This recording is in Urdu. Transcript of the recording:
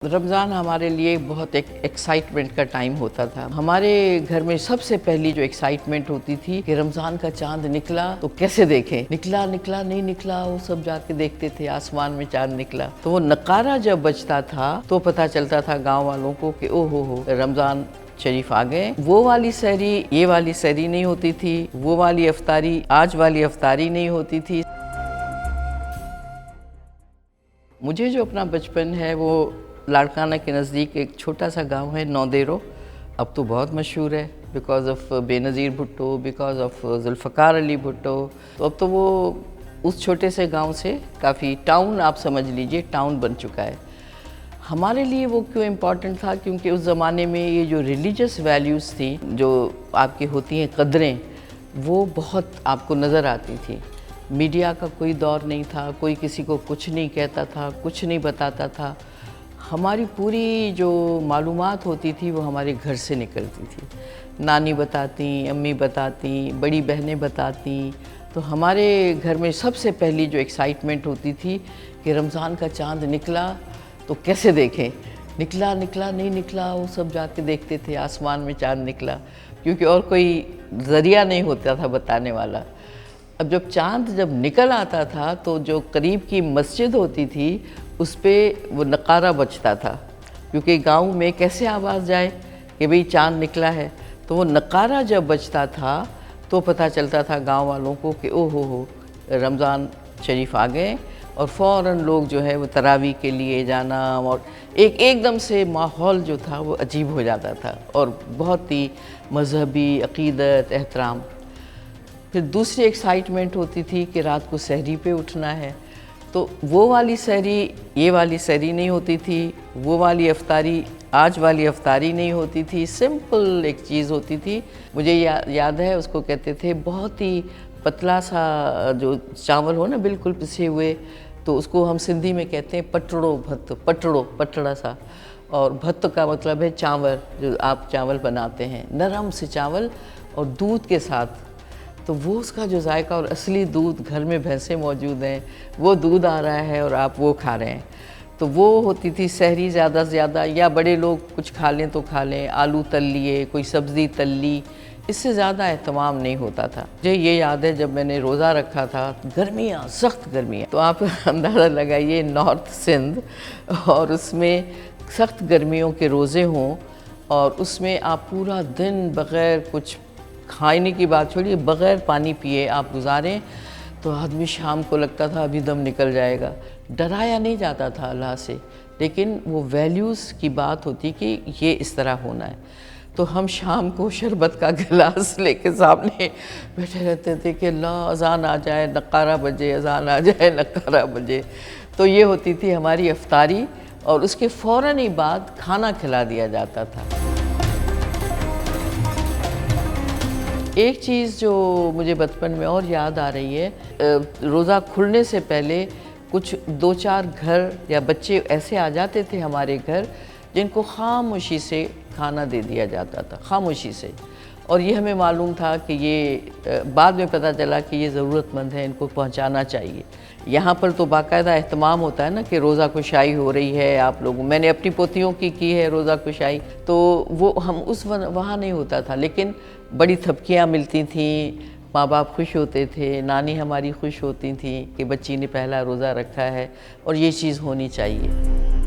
رمضان ہمارے لیے بہت ایک ایکسائٹمنٹ کا ٹائم ہوتا تھا۔ ہمارے گھر میں سب سے پہلی جو ایکسائٹمنٹ ہوتی تھی کہ رمضان کا چاند نکلا تو کیسے دیکھیں، نکلا نہیں نکلا، وہ سب جا کے دیکھتے تھے آسمان میں چاند نکلا تو وہ نقارہ جب بجتا تھا تو پتہ چلتا تھا گاؤں والوں کو کہ او ہو رمضان شریف آ گئے۔ وہ والی سحری یہ والی سحری نہیں ہوتی تھی، وہ والی افطاری آج والی افطاری نہیں ہوتی تھی۔ مجھے جو اپنا بچپن ہے وہ لاڑکانہ کے نزدیک ایک چھوٹا سا گاؤں ہے نودیرو، اب تو بہت مشہور ہے بیکاز آف بے نظیر بھٹو، بیکاز آف ذوالفقار علی بھٹو، تو اب تو وہ اس چھوٹے سے گاؤں سے کافی ٹاؤن آپ سمجھ لیجئے ٹاؤن بن چکا ہے۔ ہمارے لیے وہ کیوں امپورٹنٹ تھا؟ کیونکہ اس زمانے میں یہ جو ریلیجس ویلیوز تھیں، جو آپ کی ہوتی ہیں قدریں، وہ بہت آپ کو نظر آتی تھی۔ میڈیا کا کوئی دور نہیں تھا، کوئی کسی کو کچھ نہیں کہتا تھا، کچھ نہیں بتاتا تھا۔ ہماری پوری جو معلومات ہوتی تھی وہ ہمارے گھر سے نکلتی تھی، نانی بتاتی، امی بتاتی، بڑی بہنیں بتاتی۔ تو ہمارے گھر میں سب سے پہلی جو ایکسائٹمنٹ ہوتی تھی کہ رمضان کا چاند نکلا تو کیسے دیکھیں، نکلا نہیں نکلا، وہ سب جا کے دیکھتے تھے آسمان میں چاند نکلا، کیونکہ اور کوئی ذریعہ نہیں ہوتا تھا بتانے والا۔ اب چاند جب نکل آتا تھا تو جو قریب کی مسجد ہوتی تھی اس پہ وہ نقارہ بجتا تھا، کیونکہ گاؤں میں کیسے آواز جائے کہ بھئی چاند نکلا ہے، تو وہ نقارہ جب بجتا تھا تو پتہ چلتا تھا گاؤں والوں کو کہ او ہو رمضان شریف آ گئے، اور فوراً لوگ جو ہے وہ تراویح کے لیے جانا، اور ایک دم سے ماحول جو تھا وہ عجیب ہو جاتا تھا اور بہت ہی مذہبی عقیدت احترام۔ پھر دوسری ایکسائٹمنٹ ہوتی تھی کہ رات کو سحری پہ اٹھنا ہے، تو وہ والی سحری یہ والی سحری نہیں ہوتی تھی، وہ والی افطاری آج والی افطاری نہیں ہوتی تھی، سمپل ایک چیز ہوتی تھی۔ مجھے یاد ہے اس کو کہتے تھے بہت ہی پتلا سا جو چاول ہو نا بالکل پسے ہوئے، تو اس کو ہم سندھی میں کہتے ہیں پٹڑو بھت، پٹڑا سا، اور بھت کا مطلب ہے چاول، جو آپ چاول بناتے ہیں نرم سے چاول اور دودھ کے ساتھ، تو وہ اس کا جو ذائقہ، اور اصلی دودھ گھر میں بھینسیں موجود ہیں، وہ دودھ آ رہا ہے اور آپ وہ کھا رہے ہیں، تو وہ ہوتی تھی سحری زیادہ سے زیادہ، یا بڑے لوگ کچھ کھا لیں تو کھا لیں، آلو تل لیے، کوئی سبزی تل لی، اس سے زیادہ اہتمام نہیں ہوتا تھا۔ مجھے یہ یاد ہے جب میں نے روزہ رکھا تھا، گرمیاں، سخت گرمیاں، تو آپ اندازہ لگائیے نارتھ سندھ، اور اس میں سخت گرمیوں کے روزے ہوں، اور اس میں آپ پورا دن بغیر کچھ کھانے کی بات چھوڑیے، بغیر پانی پیے آپ گزاریں، تو آدمی شام کو لگتا تھا ابھی دم نکل جائے گا۔ ڈرایا نہیں جاتا تھا اللہ سے، لیکن وہ ویلیوز کی بات ہوتی کہ یہ اس طرح ہونا ہے۔ تو ہم شام کو شربت کا گلاس لے کے سامنے بیٹھے رہتے تھے کہ اللہ اذان آ جائے، نقارہ بجے، اذان آ جائے، نقارہ بجے۔ تو یہ ہوتی تھی ہماری افطاری، اور اس کے فوراً ہی بعد کھانا کھلا دیا جاتا تھا۔ ایک چیز جو مجھے بچپن میں اور یاد آ رہی ہے، روزہ کھلنے سے پہلے کچھ دو چار گھر یا بچے ایسے آ جاتے تھے ہمارے گھر جن کو خاموشی سے کھانا دے دیا جاتا تھا، خاموشی سے، اور یہ ہمیں معلوم تھا کہ یہ بعد میں پتہ چلا کہ یہ ضرورت مند ہے، ان کو پہنچانا چاہیے۔ یہاں پر تو باقاعدہ اہتمام ہوتا ہے نا کہ روزہ کشائی ہو رہی ہے، آپ لوگوں، میں نے اپنی پوتیوں کی ہے روزہ کشائی، تو وہ ہم وہاں نہیں ہوتا تھا، لیکن بڑی تھپکیاں ملتی تھیں، ماں باپ خوش ہوتے تھے، نانی ہماری خوش ہوتی تھیں کہ بچی نے پہلا روزہ رکھا ہے اور یہ چیز ہونی چاہیے۔